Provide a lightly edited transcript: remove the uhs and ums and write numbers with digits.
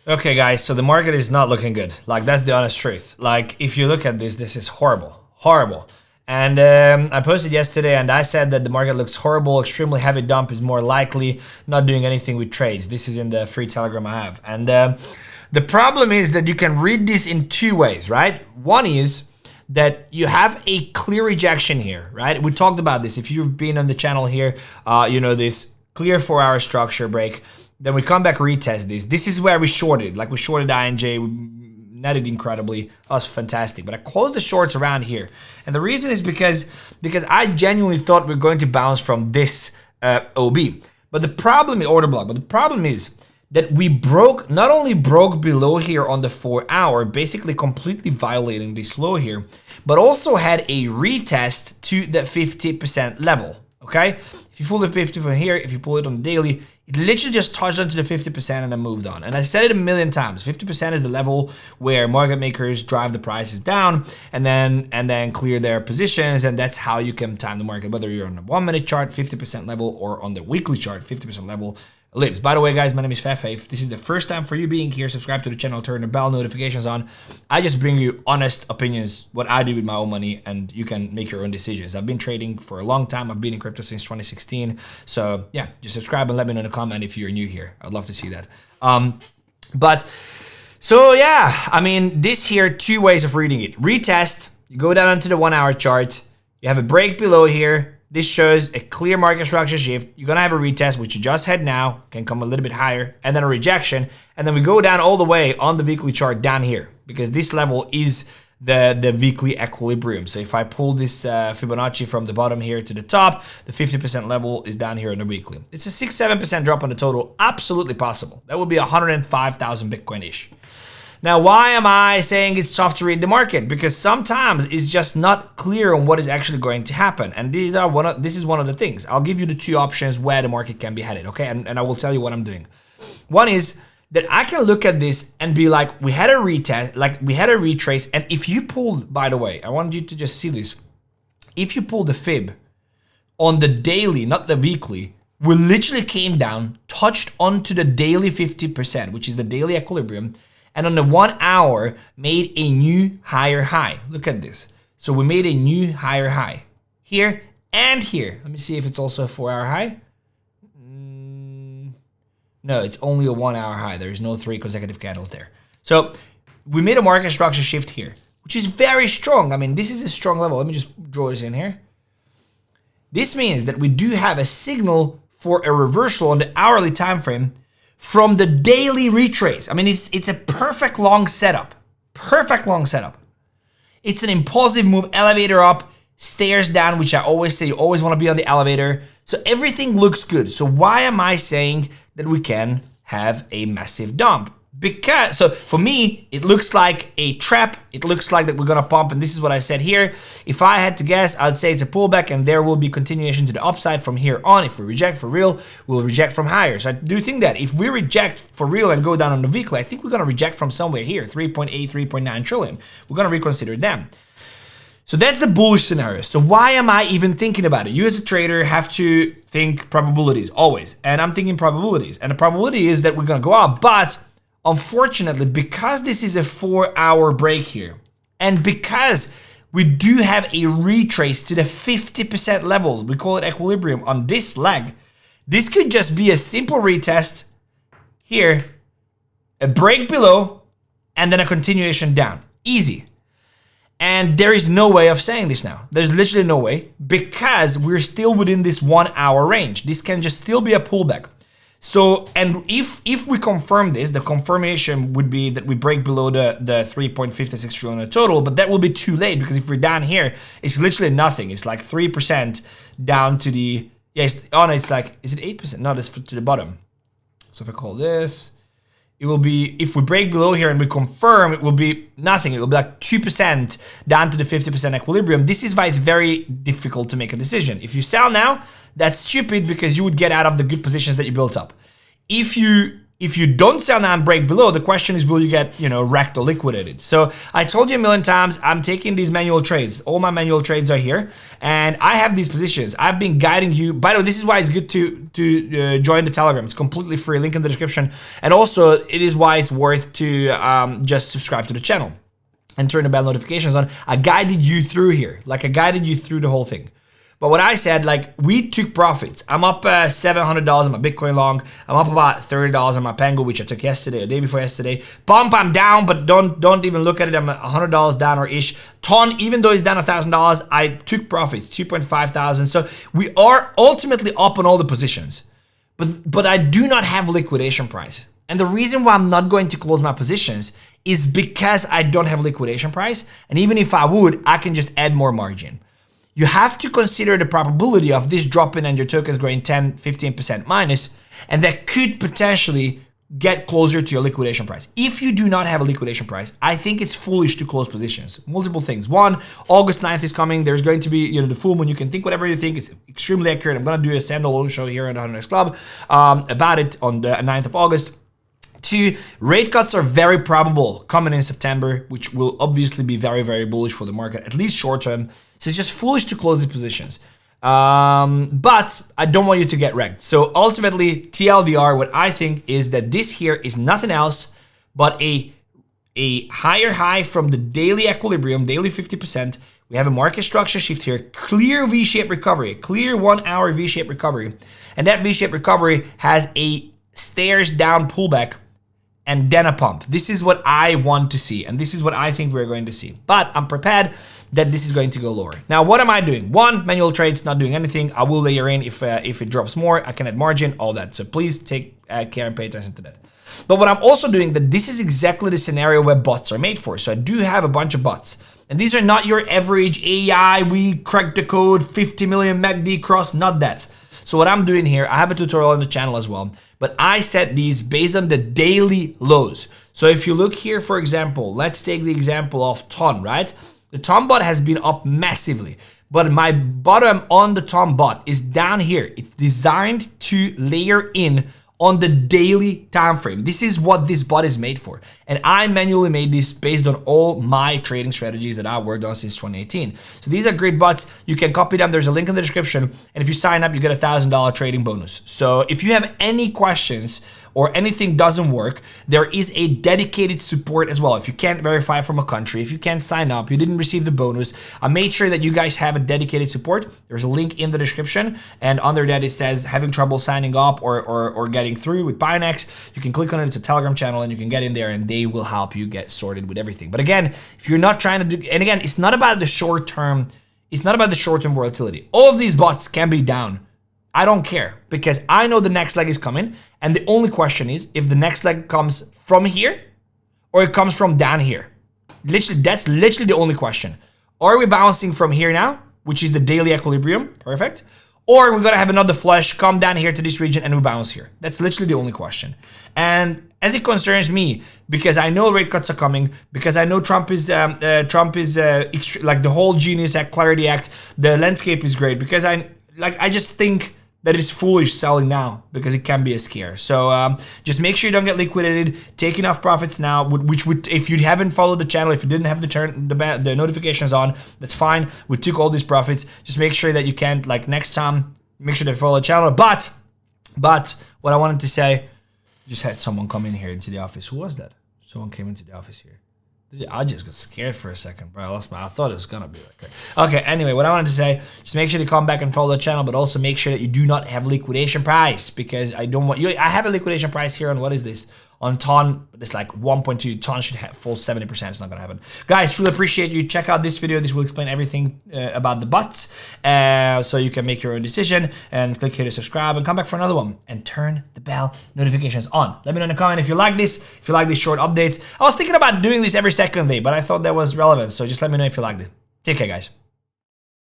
Okay, guys, so the market is not looking good. Like, that's the honest truth. Like, if you look at this, this is horrible. Horrible. And I posted yesterday and I said that the market looks horrible, extremely heavy dump is more likely, not doing anything with trades. This is in the free Telegram I have. And the problem is that you can read this in two ways, right? One is that you have a clear rejection here, right? We talked about this. If you've been on the channel here, you know this clear 4-hour structure break. Then we come back, retest this. This is where we shorted. Like we shorted INJ, we netted incredibly. That was fantastic. But I closed the shorts around here. And the reason is because I genuinely thought we are going to bounce from this OB. But the problem, order block, but the problem is that we not only broke below here on the 4-hour, basically completely violating this low here, but also had a retest to the 50% level, okay? If you pull the 50 from here, if you pull it on the daily, it literally just touched onto the 50% and then moved on. And I said it a million times, 50% is the level where market makers drive the prices down and then clear their positions, and that's how you can time the market, whether you're on the 1-minute chart, 50% level, or on the weekly chart, 50% level lives. By the way, guys, my name is 𝗕𝗢𝗧𝗦. If this is the first time for you being here, subscribe to the channel, turn the bell notifications on. I just bring you honest opinions, what I do with my own money, and you can make your own decisions. I've been trading for a long time. I've been in crypto since 2016. So yeah, just subscribe and let me know in the comment if you're new here. I'd love to see that. So yeah, I mean, this here, two ways of reading it. Retest, you go down onto the 1-hour chart, you have a break below here. This shows a clear market structure shift. You're gonna have a retest, which you just had now, can come a little bit higher, and then a rejection. And then we go down all the way on the weekly chart down here, because this level is the weekly equilibrium. So if I pull this Fibonacci from the bottom here to the top, the 50% level is down here on the weekly. It's a 6-7% drop on the total, absolutely possible. That would be 105,000 Bitcoin-ish. Now, why am I saying it's tough to read the market? Because sometimes it's just not clear on what is actually going to happen. And this is one of the things. I'll give you the two options where the market can be headed, okay? And I will tell you what I'm doing. One is that I can look at this and be like, we had a retest, like we had a retrace. And if you pull, by the way, I want you to just see this. If you pull the fib on the daily, not the weekly, we literally came down, touched onto the daily 50%, which is the daily equilibrium, and on the 1-hour made a new higher high. Look at this. So we made a new higher high here and here. Let me see if it's also a 4-hour high. No, it's only a 1-hour high. There's no 3 consecutive candles there. So we made a market structure shift here, which is very strong. I mean, this is a strong level. Let me just draw this in here. This means that we do have a signal for a reversal on the hourly time frame from the daily retrace. I mean, it's a perfect long setup. Perfect long setup. It's an impulsive move, elevator up, stairs down, which I always say, you always want to be on the elevator. So everything looks good. So why am I saying that we can have a massive dump? Because, so for me, it looks like a trap. It looks like that we're gonna pump, and this is what I said here. If I had to guess, I'd say it's a pullback and there will be continuation to the upside from here on. If we reject for real, we'll reject from higher. So I do think that if we reject for real and go down on the weekly, I think we're gonna reject from somewhere here, 3.8, 3.9 trillion. We're gonna reconsider them. So that's the bullish scenario. So why am I even thinking about it? You as a trader have to think probabilities always. And I'm thinking probabilities. And the probability is that we're gonna go up, but unfortunately, because this is a 4-hour break here, and because we do have a retrace to the 50% levels, we call it equilibrium on this leg, this could just be a simple retest here, a break below, and then a continuation down. Easy. And there is no way of saying this now. There's literally no way, because we're still within this 1-hour range. This can just still be a pullback. So, and if we confirm this, the confirmation would be that we break below the 3.56 trillion total, but that will be too late, because if we're down here, it's literally nothing. It's like 3% down to the, yeah, it's like, is it 8%? No, that's to the bottom. So if I call this, it will be, if we break below here and we confirm, it will be nothing. It will be like 2% down to the 50% equilibrium. This is why it's very difficult to make a decision. If you sell now, that's stupid, because you would get out of the good positions that you built up. If you If you don't sell now and break below, the question is, will you get, wrecked or liquidated? So I told you a million times, I'm taking these manual trades. All my manual trades are here, and I have these positions. I've been guiding you. By the way, this is why it's good to join the Telegram. It's completely free, link in the description. And also, it is why it's worth to just subscribe to the channel and turn the bell notifications on. I guided you through here. Like, I guided you through the whole thing. But what I said, like, we took profits. I'm up $700 on my Bitcoin long. I'm up about $30 on my Pango, which I took yesterday, or day before yesterday. Pump, I'm down, but don't even look at it. I'm $100 down or ish. Ton, even though it's down $1,000, I took profits, 2.5 thousand. So we are ultimately up on all the positions. But I do not have liquidation price. And the reason why I'm not going to close my positions is because I don't have liquidation price. And even if I would, I can just add more margin. You have to consider the probability of this dropping and your tokens going 10, 15% minus, and that could potentially get closer to your liquidation price. If you do not have a liquidation price, I think it's foolish to close positions. Multiple things. One, August 9th is coming. There's going to be, the full moon. You can think whatever you think. It's extremely accurate. I'm going to do a standalone show here on the $100 Club about it on the 9th of August. 2, rate cuts are very probable coming in September, which will obviously be very, very bullish for the market, at least short term. So it's just foolish to close these positions. But I don't want you to get wrecked. So ultimately, TLDR, what I think is that this here is nothing else but a higher high from the daily equilibrium, daily 50%. We have a market structure shift here, clear V-shaped recovery, clear 1 hour V-shaped recovery. And that V-shaped recovery has a stairs down pullback and then a pump. This is what I want to see, and this is what I think we're going to see. But I'm prepared that this is going to go lower. Now, what am I doing? One, manual trades, not doing anything. I will layer in if it drops more. I can add margin, all that. So please take care and pay attention to that. But what I'm also doing, that this is exactly the scenario where bots are made for. So I do have a bunch of bots. And these are not your average AI, we cracked the code, 50 million MACD cross, not that. So what I'm doing here, I have a tutorial on the channel as well, but I set these based on the daily lows. So if you look here, for example, let's take the example of TON, right? The TON bot has been up massively, but my bottom on the TON bot is down here. It's designed to layer in on the daily time frame. This is what this bot is made for. And I manually made this based on all my trading strategies that I worked on since 2018. So these are great bots. You can copy them. There's a link in the description. And if you sign up, you get a $1,000 trading bonus. So if you have any questions or anything doesn't work, there is a dedicated support as well. If you can't verify from a country, if you can't sign up, you didn't receive the bonus, I made sure that you guys have a dedicated support. There's a link in the description, and under that it says having trouble signing up or getting through with Binance. You can click on it. It's a Telegram channel, and you can get in there and they will help you get sorted with everything. But again, if you're not trying to do, and again, it's not about the short term, it's not about the short-term volatility. All of these bots can be down. I don't care, because I know the next leg is coming, and the only question is if the next leg comes from here or it comes from down here. Literally, that's literally the only question. Are we bouncing from here now, which is the daily equilibrium? Perfect. Or we're gonna have another flush, come down here to this region and we bounce here. That's literally the only question. And as it concerns me, because I know rate cuts are coming, because I know Trump is like the whole Genius Act, Clarity Act, the landscape is great, because I just think that is foolish selling now, because it can be a scare. So just make sure you don't get liquidated. Take enough profits now, which would, if you haven't followed the channel, if you didn't have the notifications on, that's fine. We took all these profits. Just make sure that you can't, like next time, make sure to follow the channel. But what I wanted to say, just had someone come in here into the office. Who was that? Someone came into the office here. I just got scared for a second, bro. I thought it was gonna be like, okay, anyway, what I wanted to say, just make sure to come back and follow the channel, but also make sure that you do not have liquidation price, because I don't want you. I have a liquidation price here on, what is this? On TON, it's like 1.2. TON should fall 70%. It's not gonna happen. Guys, really appreciate you. Check out this video. This will explain everything about the bots, so you can make your own decision. And click here to subscribe and come back for another one. And turn the bell notifications on. Let me know in the comment if you like this. If you like these short updates, I was thinking about doing this every second day, but I thought that was relevant. So just let me know if you liked it. Take care, guys.